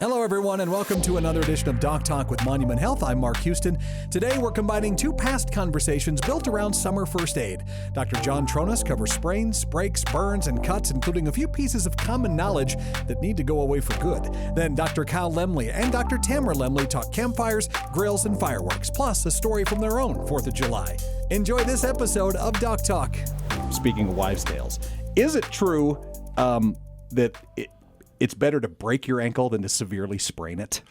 Hello, everyone, and welcome to another edition of Doc Talk with Monument Health. I'm Mark Houston. Today, we're combining two past conversations built around summer first aid. Dr. John Tronnes covers sprains, breaks, burns, and cuts, including a few pieces of common knowledge that need to go away for good. Then Dr. Kyle Lemley and Dr. Tamra Lemley talk campfires, grills, and fireworks, plus a story from their own 4th of July. Enjoy this episode of Doc Talk. Speaking of wives' tales, is it true that it's better to break your ankle than to severely sprain it?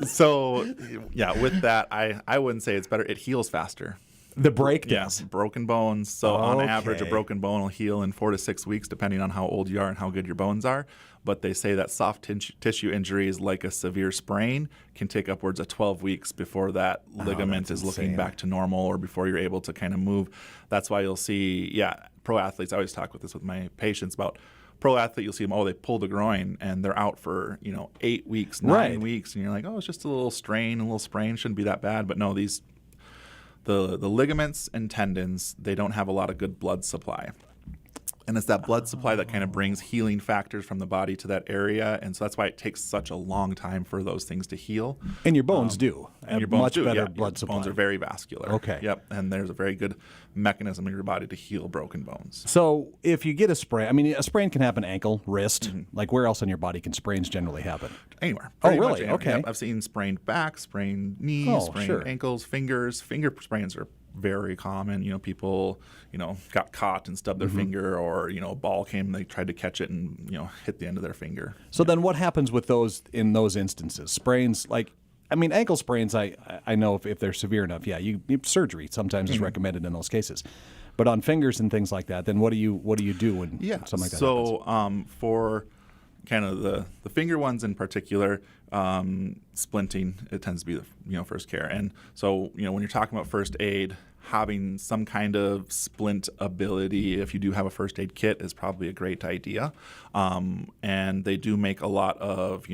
So, yeah, with that, I wouldn't say it's better. It heals faster. The break does? Yeah, broken bones. So on average, a broken bone will heal in 4 to 6 weeks, depending on how old you are and how good your bones are. But they say that soft tissue injuries like a severe sprain can take upwards of 12 weeks before that ligament is looking back to normal or before you're able to kind of move. That's why you'll see, pro athletes, I always talk with this with my patients about pro athlete, you'll see them, they pulled a groin and they're out for, 8 weeks, 9 weeks. And you're like, it's just a little strain, a little sprain, shouldn't be that bad. But no, the ligaments and tendons, they don't have a lot of good blood supply. And it's that blood supply that kind of brings healing factors from the body to that area. And so that's why it takes such a long time for those things to heal. And your bones do. And your bones much do. better blood supply. Bones are very vascular. Okay. Yep. And there's a very good mechanism in your body to heal broken bones. So if you get a sprain, a sprain can happen ankle, wrist. Like where else on your body can sprains generally happen? Anywhere. Oh, really? Okay. Yep. I've seen sprained back, sprained knees, sprained ankles, fingers. Finger sprains are very common. People, got caught and stubbed their finger, or, a ball came and they tried to catch it and, hit the end of their finger. So then what happens with those in those instances? Sprains, ankle sprains, I know if they're severe enough, surgery sometimes is recommended in those cases. But on fingers and things like that, then what do you do when something like that happens? For kind of the finger ones in particular, splinting, it tends to be the first care. And so when you're talking about first aid, having some kind of splint ability, if you do have a first aid kit, is probably a great idea. And they do make a lot of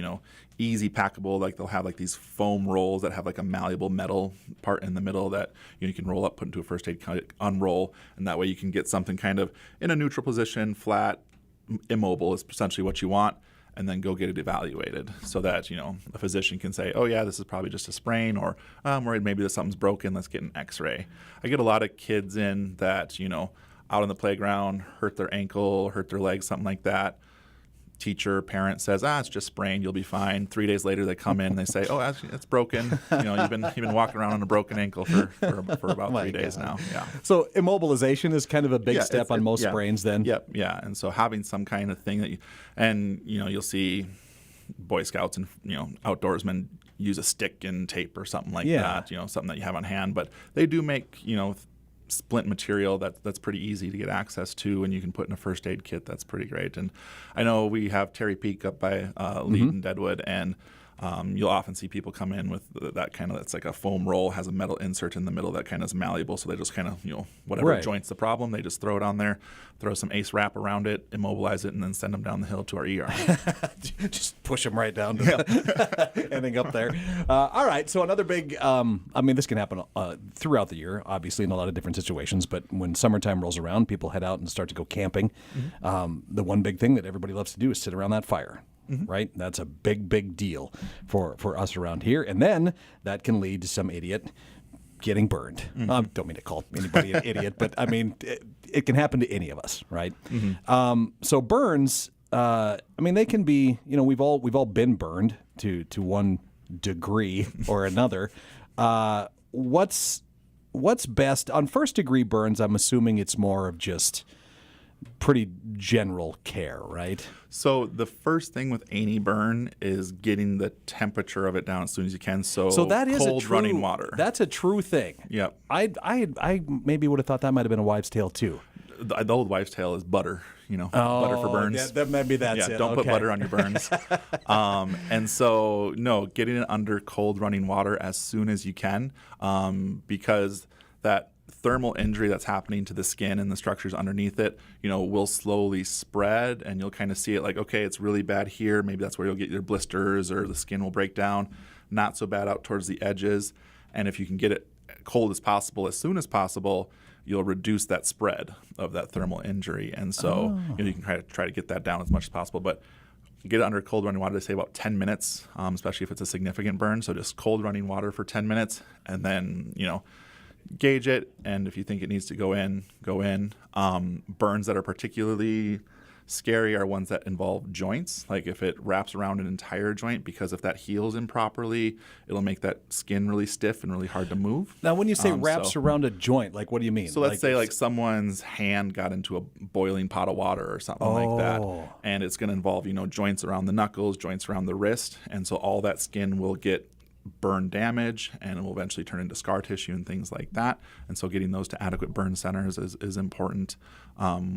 easy packable, like they'll have these foam rolls that have a malleable metal part in the middle that you can roll up, put into a first aid kit, unroll, and that way you can get something kind of in a neutral position, flat, immobile is essentially what you want, and then go get it evaluated so that, a physician can say, this is probably just a sprain, or I'm worried maybe that something's broken, let's get an x-ray. I get a lot of kids in that, out on the playground, hurt their ankle, hurt their leg, something like that. Teacher, parent says, it's just sprained, you'll be fine. 3 days later, they come in and they say, actually, it's broken. You've been walking around on a broken ankle for about 3 days now. Yeah. So immobilization is kind of a big step on most sprains then? Yep, yeah. And so having some kind of thing that you'll see Boy Scouts and, outdoorsmen use a stick and tape or something like that, something that you have on hand. But they do make, splint material that's pretty easy to get access to, and you can put in a first aid kit. That's pretty great. And I know we have Terry Peak up by Lead and Deadwood, and you'll often see people come in with that kind of, that's like a foam roll, has a metal insert in the middle that kind of is malleable, so they just kind of, whatever joint's the problem, they just throw it on there, throw some ACE wrap around it, immobilize it, and then send them down the hill to our ER. Just push them right down to ending up there. All right, so another big, this can happen throughout the year, obviously, in a lot of different situations, but when summertime rolls around, people head out and start to go camping. The one big thing that everybody loves to do is sit around that fire. Right? That's a big deal for us around here. And then that can lead to some idiot getting burned. Don't mean to call anybody an idiot, but it can happen to any of us, right? So burns, they can be, we've all been burned to one degree or another. What's best on first degree burns? I'm assuming it's more of just pretty general care, right? So the first thing with any burn is getting the temperature of it down as soon as you can. So that is cold running water. That's a true thing. Yep. I maybe would have thought that might have been a wives' tale too. The old wives' tale is butter. Butter for burns. Yeah, maybe that's it. Don't put butter on your burns. And so getting it under cold running water as soon as you can, because that thermal injury that's happening to the skin and the structures underneath it, will slowly spread, and you'll kind of see it like, okay, it's really bad here. Maybe that's where you'll get your blisters, or the skin will break down. Not so bad out towards the edges. And if you can get it cold as possible, as soon as possible, you'll reduce that spread of that thermal injury. And so you can try to get that down as much as possible. But get it under cold running water. They say about 10 minutes, especially if it's a significant burn. So just cold running water for 10 minutes, and then, gauge it. And if you think it needs to go in, go in. Burns that are particularly scary are ones that involve joints, like if it wraps around an entire joint, because if that heals improperly, it'll make that skin really stiff and really hard to move. Now, when you say wraps around a joint, like what do you mean? So let's say like someone's hand got into a boiling pot of water or something like that, and it's going to involve, joints around the knuckles, joints around the wrist, and so all that skin will get burn damage, and it will eventually turn into scar tissue and things like that. And so getting those to adequate burn centers is important,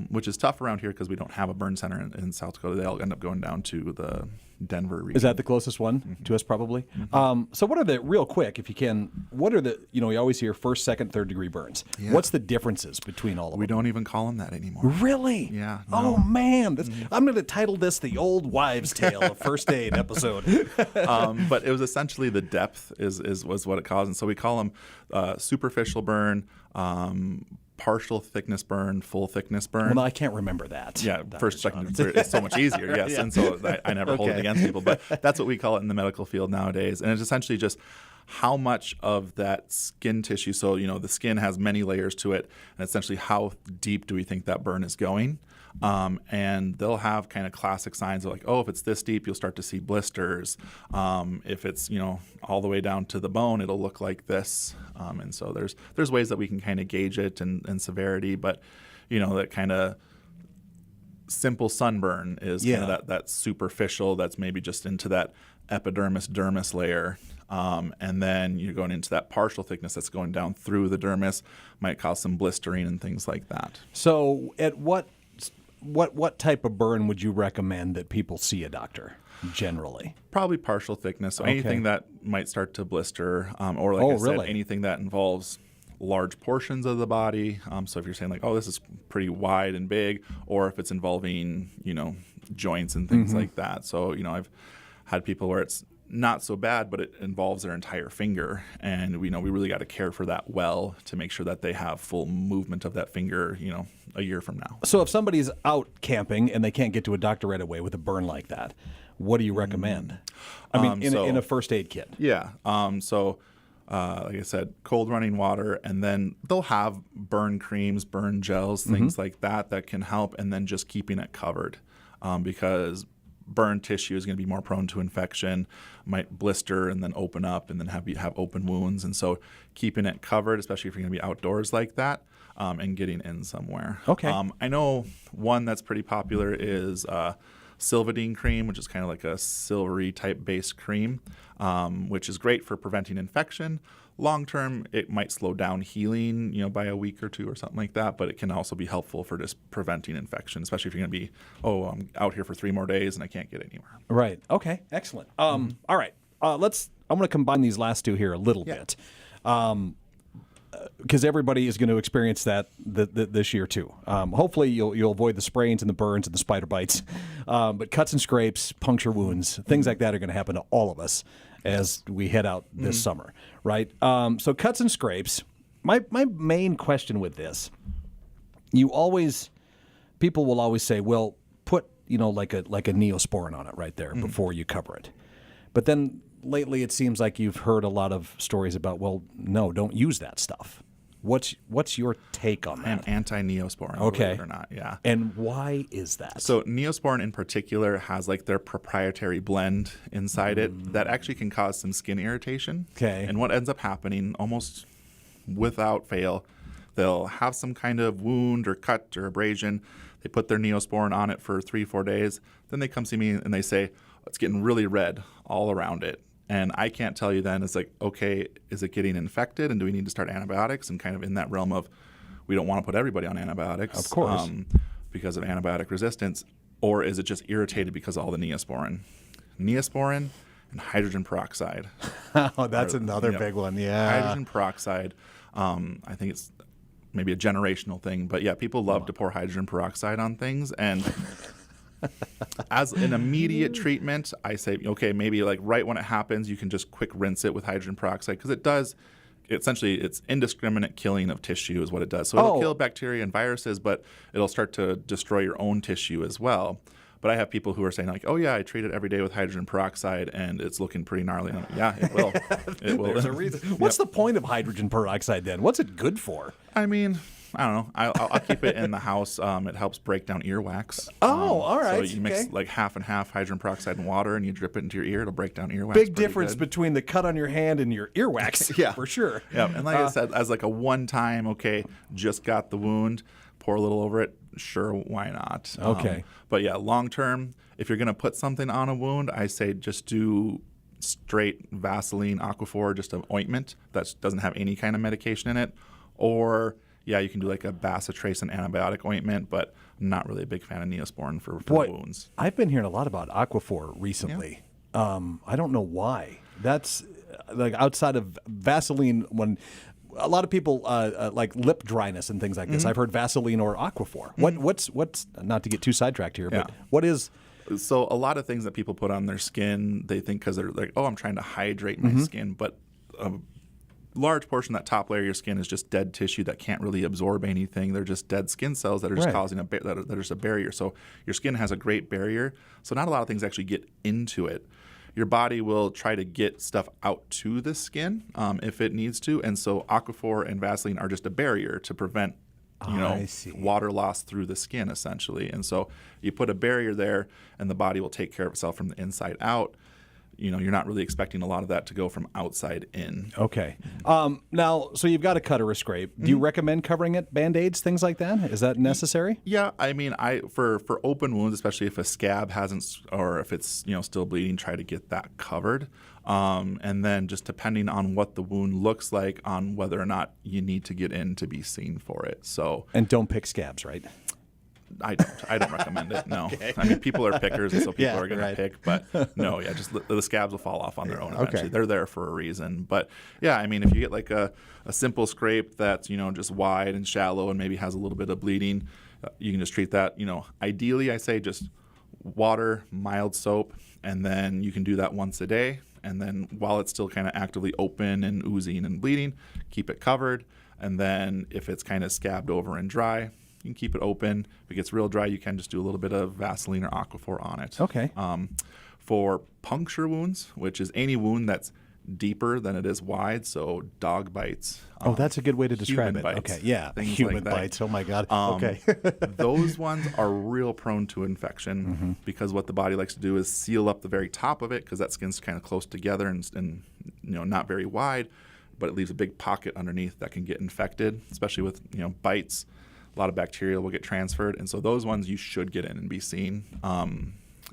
which is tough around here because we don't have a burn center in South Dakota. They all end up going down to the Denver region. Is that the closest one to us, probably? So what are the, real quick, if you can, what are the, you always hear first, second, third degree burns. Yeah. What's the differences between all of them? We don't even call them that anymore. Really? Yeah. No. Oh, man. I'm going to title this The Old Wives' Tale, a first aid episode. But it was essentially the depth was what it caused. And so we call them superficial burn, partial thickness burn, full thickness burn. Well, I can't remember that. Yeah, first, second, third, it's so much easier, yes. Yeah. And so I never hold it against people. But that's what we call it in the medical field nowadays. And it's essentially just how much of that skin tissue, so, the skin has many layers to it, and essentially how deep do we think that burn is going? And they'll have kind of classic signs of like, if it's this deep, you'll start to see blisters. If it's, all the way down to the bone, it'll look like this. And so there's ways that we can kind of gauge it and severity, but, that kind of simple sunburn is kind of that superficial, that's maybe just into that epidermis dermis layer. And then you're going into that partial thickness that's going down through the dermis, might cause some blistering and things like that. So at what type of burn would you recommend that people see a doctor generally? Probably partial thickness. So anything that might start to blister, or like I said, anything that involves large portions of the body. So if you're saying like, this is pretty wide and big, or if it's involving, joints and things like that. So, I've had people where it's not so bad, but it involves their entire finger. And we really got to care for that well to make sure that they have full movement of that finger, a year from now. So if somebody's out camping and they can't get to a doctor right away with a burn like that, what do you recommend? I mean, in a first aid kit. Yeah. Like I said, cold running water, and then they'll have burn creams, burn gels, things like that can help, and then just keeping it covered, because burn tissue is going to be more prone to infection, might blister and then open up and then have open wounds. And so keeping it covered, especially if you're going to be outdoors like that, and getting in somewhere. Okay. I know one that's pretty popular is Silvadene cream, which is kind of like a silvery type base cream, which is great for preventing infection. Long term, it might slow down healing, by a week or two or something like that, but it can also be helpful for just preventing infection, especially if you're going to be, I'm out here for 3 more days and I can't get anywhere. Right. Okay. Excellent. All right. I'm going to combine these last two here a little bit, because everybody is going to experience that this year too. Hopefully, you'll avoid the sprains and the burns and the spider bites, but cuts and scrapes, puncture wounds, things like that are going to happen to all of us as we head out this summer, right? So cuts and scrapes. My main question with this, people will always say, well, put like a Neosporin on it right there before you cover it, but then lately it seems like you've heard a lot of stories about, well, no, don't use that stuff. What's your take on that? I'm anti-Neosporin, okay, believe it or not, yeah. And why is that? So Neosporin in particular has like their proprietary blend inside it that actually can cause some skin irritation. Okay. And what ends up happening almost without fail, they'll have some kind of wound or cut or abrasion. They put their Neosporin on it for 3-4 days. Then they come see me and they say, it's getting really red all around it. And I can't tell you then, it's like, okay, is it getting infected and do we need to start antibiotics? And kind of in that realm of, we don't want to put everybody on antibiotics. Of course. Because of antibiotic resistance. Or is it just irritated because of all the Neosporin? Neosporin and hydrogen peroxide. Oh, that's another big one, yeah. Hydrogen peroxide, I think it's maybe a generational thing. But yeah, people love to pour hydrogen peroxide on things. And as an immediate treatment, I say, okay, maybe like right when it happens, you can just quick rinse it with hydrogen peroxide, because it does, essentially, it's indiscriminate killing of tissue is what it does. So it'll kill bacteria and viruses, but it'll start to destroy your own tissue as well. But I have people who are saying like, oh yeah, I treat it every day with hydrogen peroxide and it's looking pretty gnarly. And I'm like, yeah, it will. It will. There's a reason. What's the point of hydrogen peroxide then? What's it good for? I mean, I don't know. I'll keep it in the house. It helps break down earwax. Oh, all right. So you mix like half and half hydrogen peroxide and water, and you drip it into your ear. It'll break down earwax. Big difference between the cut on your hand and your earwax. Yeah, for sure. Yeah, and like I said, as like a one-time, okay, just got the wound, pour a little over it. Sure, why not? Okay. But yeah, long-term, if you're gonna put something on a wound, I say just do straight Vaseline, Aquaphor, just an ointment that doesn't have any kind of medication in it, or yeah, you can do like a bacitracin antibiotic ointment, but I'm not really a big fan of Neosporin for wounds. I've been hearing a lot about Aquaphor recently. Yeah. I don't know why. That's like outside of Vaseline. When a lot of people like lip dryness and things like this, I've heard Vaseline or Aquaphor. What's not to get too sidetracked here, but what is? So a lot of things that people put on their skin, they think because they're like, oh, I'm trying to hydrate my skin, but large portion of that top layer of your skin is just dead tissue that can't really absorb anything. They're just dead skin cells that are just causing that are just a barrier. So your skin has a great barrier. So not a lot of things actually get into it. Your body will try to get stuff out to the skin if it needs to. And so Aquaphor and Vaseline are just a barrier to prevent water loss through the skin, essentially. And so you put a barrier there, and the body will take care of itself from the inside out. You're not really expecting a lot of that to go from outside in. Okay. Now, so you've got a cut or a scrape. Do you recommend covering it, Band-Aids, things like that? Is that necessary? Yeah. I mean, for open wounds, especially if a scab hasn't, or if it's still bleeding, try to get that covered. And then just depending on what the wound looks like, on whether or not you need to get in to be seen for it. So. And don't pick scabs, right? I don't recommend it. No. Okay. I mean, people are pickers, and so people are going to pick. But no, just the scabs will fall off on their own eventually. Okay. They're there for a reason. But yeah, I mean, if you get like a simple scrape that's just wide and shallow and maybe has a little bit of bleeding, you can just treat that. Ideally, I say just water, mild soap, and then you can do that once a day. And then while it's still kind of actively open and oozing and bleeding, keep it covered. And then if it's kind of scabbed over and dry, you can keep it open. If it gets real dry, you can just do a little bit of Vaseline or Aquaphor on it. Okay. For puncture wounds, which is any wound that's deeper than it is wide, so dog bites. That's a good way to describe it. Bites, okay, yeah, human bites. Oh my God. Okay. Those ones are real prone to infection because what the body likes to do is seal up the very top of it because that skin's kind of close together and not very wide, but it leaves a big pocket underneath that can get infected, especially with bites. A lot of bacteria will get transferred, and so those ones you should get in and be seen,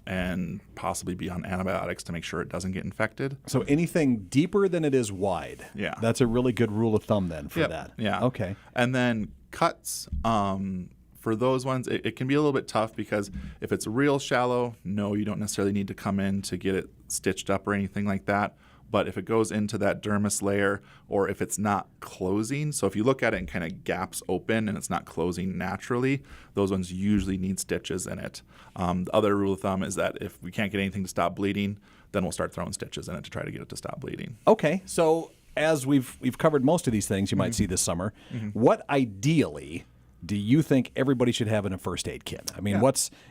and possibly be on antibiotics to make sure it doesn't get infected. So anything deeper than it is wide. Yeah, that's a really good rule of thumb then for that. Yeah. Okay. And then cuts. For those ones, it can be a little bit tough because if it's real shallow, no, you don't necessarily need to come in to get it stitched up or anything like that. But if it goes into that dermis layer or if it's not closing, so if you look at it and kind of gaps open and it's not closing naturally, those ones usually need stitches in it. The other rule of thumb is that if we can't get anything to stop bleeding, then we'll start throwing stitches in it to try to get it to stop bleeding. Okay, so as we've covered most of these things you might see this summer, what ideally do you think everybody should have in a first aid kit? I mean,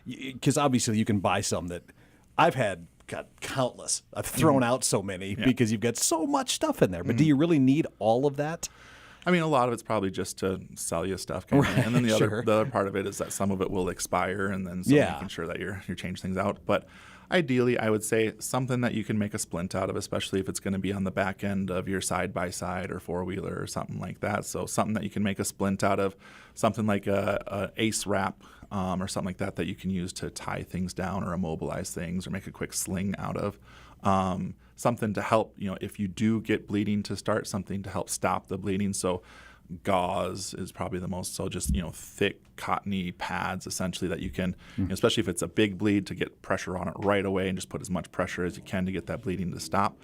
because obviously you can buy some that I've had countless. I've thrown out so many because you've got so much stuff in there. But do you really need all of that? I mean, a lot of it's probably just to sell you stuff. Kind of. And then the other part of it is that some of it will expire, and then making sure that you're changing things out. But ideally, I would say something that you can make a splint out of, especially if it's going to be on the back end of your side-by-side or four-wheeler or something like that. So something that you can make a splint out of, something like a ace wrap or something like that you can use to tie things down or immobilize things or make a quick sling out of. Something to help, if you do get bleeding to start, something to help stop the bleeding. So gauze is probably the most, so just, thick, cottony pads essentially that you can, especially if it's a big bleed, to get pressure on it right away and just put as much pressure as you can to get that bleeding to stop.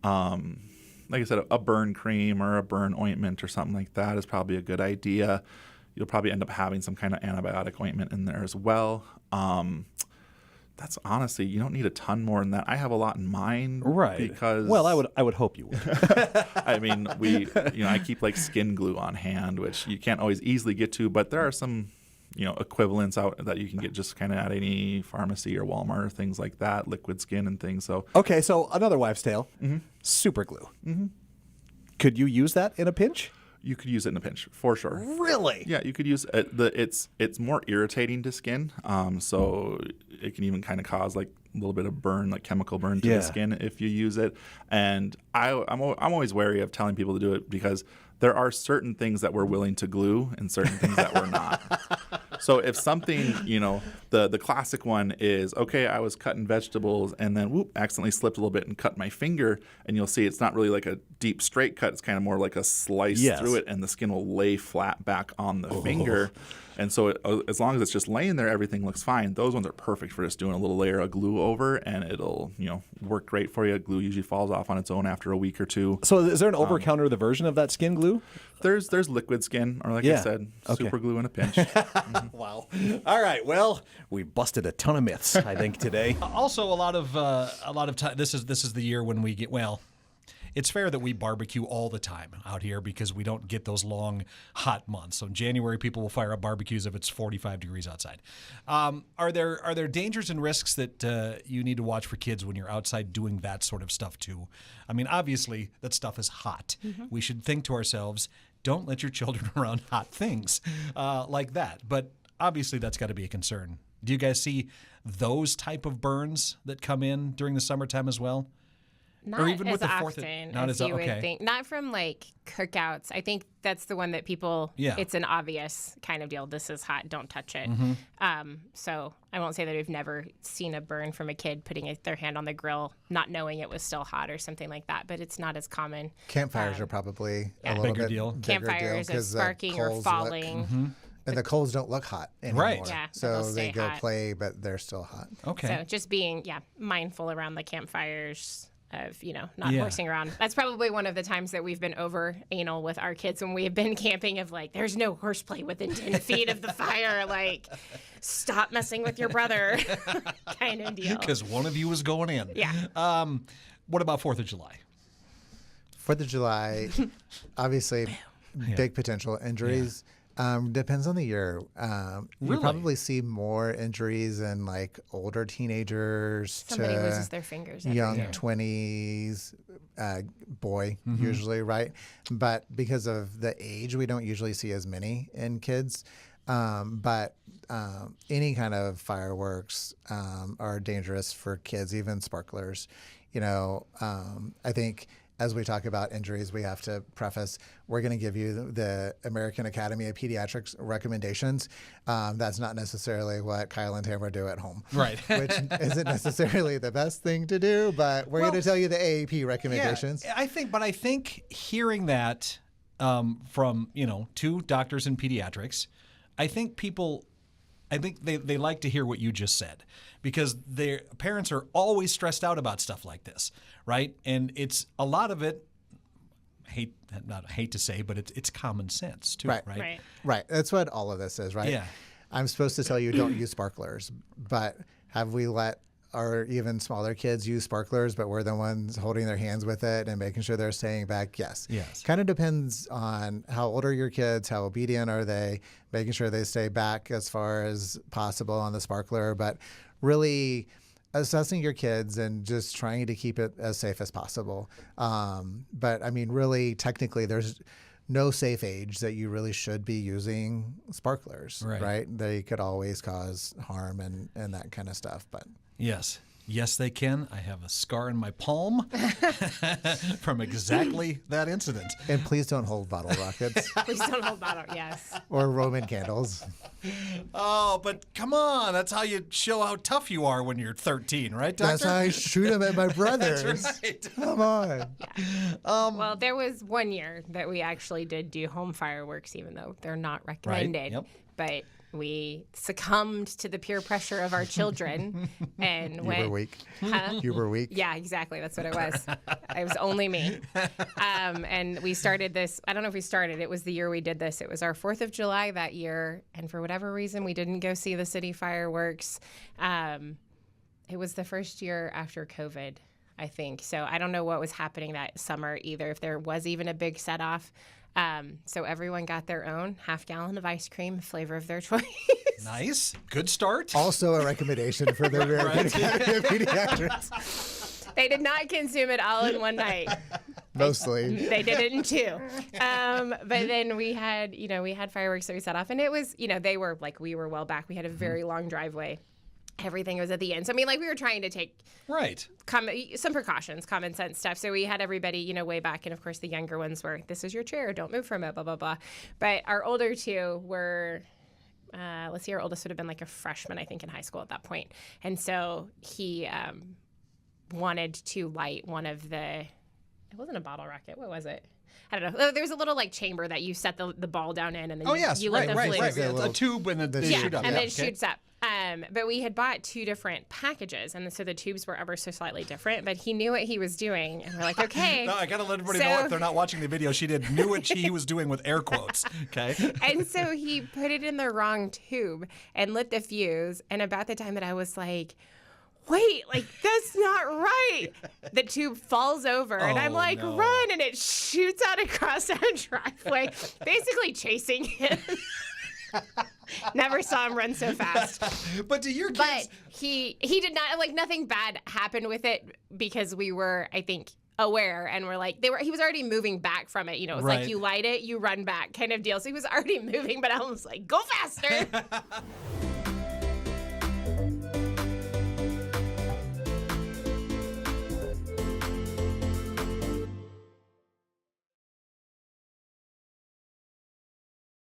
Like I said, a burn cream or a burn ointment or something like that is probably a good idea. You'll probably end up having some kind of antibiotic ointment in there as well. That's honestly, you don't need a ton more than that. I have a lot in mind, right? Because I would hope you would. I mean, I keep like skin glue on hand, which you can't always easily get to, but there are some equivalents out that you can get just kind of at any pharmacy or Walmart or things like that, liquid skin and things. So Okay, so another wives' tale, super glue. Could you use that in a pinch? you could use it in a pinch for sure. Really? Yeah, you could use it. It's more irritating to skin, so it can even kind of cause like a little bit of burn, like chemical burn to the skin if you use it. And I'm always wary of telling people to do it because there are certain things that we're willing to glue and certain things that we're not. So if something, the classic one is, okay, I was cutting vegetables and then accidentally slipped a little bit and cut my finger, and you'll see it's not really like a deep straight cut. It's kind of more like a slice through it, and the skin will lay flat back on the finger. And so as long as it's just laying there, everything looks fine. Those ones are perfect for just doing a little layer of glue over, and it'll work great for you. Glue usually falls off on its own after a week or two. So is there an over-counter the version of that skin glue? There's liquid skin, or like I said, super glue in a pinch. Wow. All right. Well, we busted a ton of myths, I think, today. Also, a lot of time. This is the year when we get It's fair that we barbecue all the time out here because we don't get those long, hot months. So in January, people will fire up barbecues if it's 45 degrees outside. Are there dangers and risks that you need to watch for kids when you're outside doing that sort of stuff too? I mean, obviously, that stuff is hot. We should think to ourselves, don't let your children around hot things like that. But obviously, that's got to be a concern. Do you guys see those type of burns that come in during the summertime as well? Not or even as with the often as you would think. Not from like cookouts. I think that's the one that people. Yeah. It's an obvious kind of deal. This is hot. Don't touch it. So I won't say that we've never seen a burn from a kid putting their hand on the grill, not knowing it was still hot or something like that. But it's not as common. Campfires are probably a little Bigger bit deal. Campfires are sparking or falling. And the coals don't look hot anymore. Right. Yeah, So they'll they stay go hot. play, but they're still hot. Okay. So just being mindful around the campfires. Of not Yeah. horsing around. That's probably one of the times that we've been over anal with our kids when we have been camping. Of like, there's no horseplay within 10 feet of the fire. Like, stop messing with your brother, kind of deal. Because one of you is going in. Yeah. What about 4th of July? 4th of July, obviously, big potential injuries. Depends on the year. You Really? probably see more injuries in like older teenagers Somebody to loses their fingers. Every young year. 20s, boy usually, right? But because of the age, we don't usually see as many in kids. But any kind of fireworks are dangerous for kids, even sparklers. I think as we talk about injuries, we have to preface, we're going to give you the American Academy of Pediatrics recommendations. That's not necessarily what Kyle and Tamra do at home. Right. Which isn't necessarily the best thing to do, but we're going to tell you the AAP recommendations. Yeah, I think hearing that from, two doctors in pediatrics, I think they like to hear what you just said because their parents are always stressed out about stuff like this, right? And it's a lot of it, not hate to say, but it's common sense too, right? Right. That's what all of this is, right? Yeah. I'm supposed to tell you don't use sparklers, but have we let our even smaller kids use sparklers, but we're the ones holding their hands with it and making sure they're staying back? Yes. Kind of depends on how old are your kids, how obedient are they, making sure they stay back as far as possible on the sparkler, but really assessing your kids and just trying to keep it as safe as possible. But I mean, really, technically, there's no safe age that you really should be using sparklers, right? They could always cause harm and that kind of stuff, but... Yes, they can. I have a scar in my palm from exactly that incident. And please don't hold bottle rockets. Please don't hold bottle. Yes. Or Roman candles. Oh, but come on. That's how you show how tough you are when you're 13, right, Doctor? That's how I shoot them at my brothers. That's right. Come on. Well, there was one year that we actually did do home fireworks, even though they're not recommended. Yep. But we succumbed to the peer pressure of our children and You went. were weak. Huh? You were weak. Yeah, exactly. That's what it was. It was only me. And we started this. I don't know if we started. It was the year we did this. It was our 4th of July that year. And for whatever reason, we didn't go see the city fireworks. It was the first year after COVID, I think. So I don't know what was happening that summer either, if there was even a big set off. So everyone got their own half-gallon of ice cream, flavor of their choice. Nice. Good start. Also a recommendation for the American Academy of Pediatrics. They did not consume it all in one night. Mostly. They did it in 2. But then we had fireworks that we set off, and it was, they were like, we were well back. We had a very long driveway. Everything was at the end. So, we were trying to take some precautions, common sense stuff. So we had everybody, way back. And, of course, the younger ones were, this is your chair. Don't move from it, blah, blah, blah. But our older 2 were, let's see, our oldest would have been like a freshman, I think, in high school at that point. And so he wanted to light one of it wasn't a bottle rocket. What was it? I don't know. There was a little chamber that you set the ball down in, and then you let the flame. Right. A tube and then shoot up. And then it shoots up. But we had bought 2 different packages, and so the tubes were ever so slightly different. But he knew what he was doing, and we're like, okay. No, I gotta let everybody know if they're not watching the video. She knew what he was doing with air quotes. Okay. And so he put it in the wrong tube and lit the fuse. And about the time that I was like, wait, that's not right. The tube falls over, and I'm like, run, and it shoots out across our driveway, basically chasing him. Never saw him run so fast. But to your kids... But he did not, nothing bad happened with it because we were, I think, aware, and we're like, he was already moving back from it. It was like you light it, you run back kind of deal. So he was already moving, but I was like, go faster.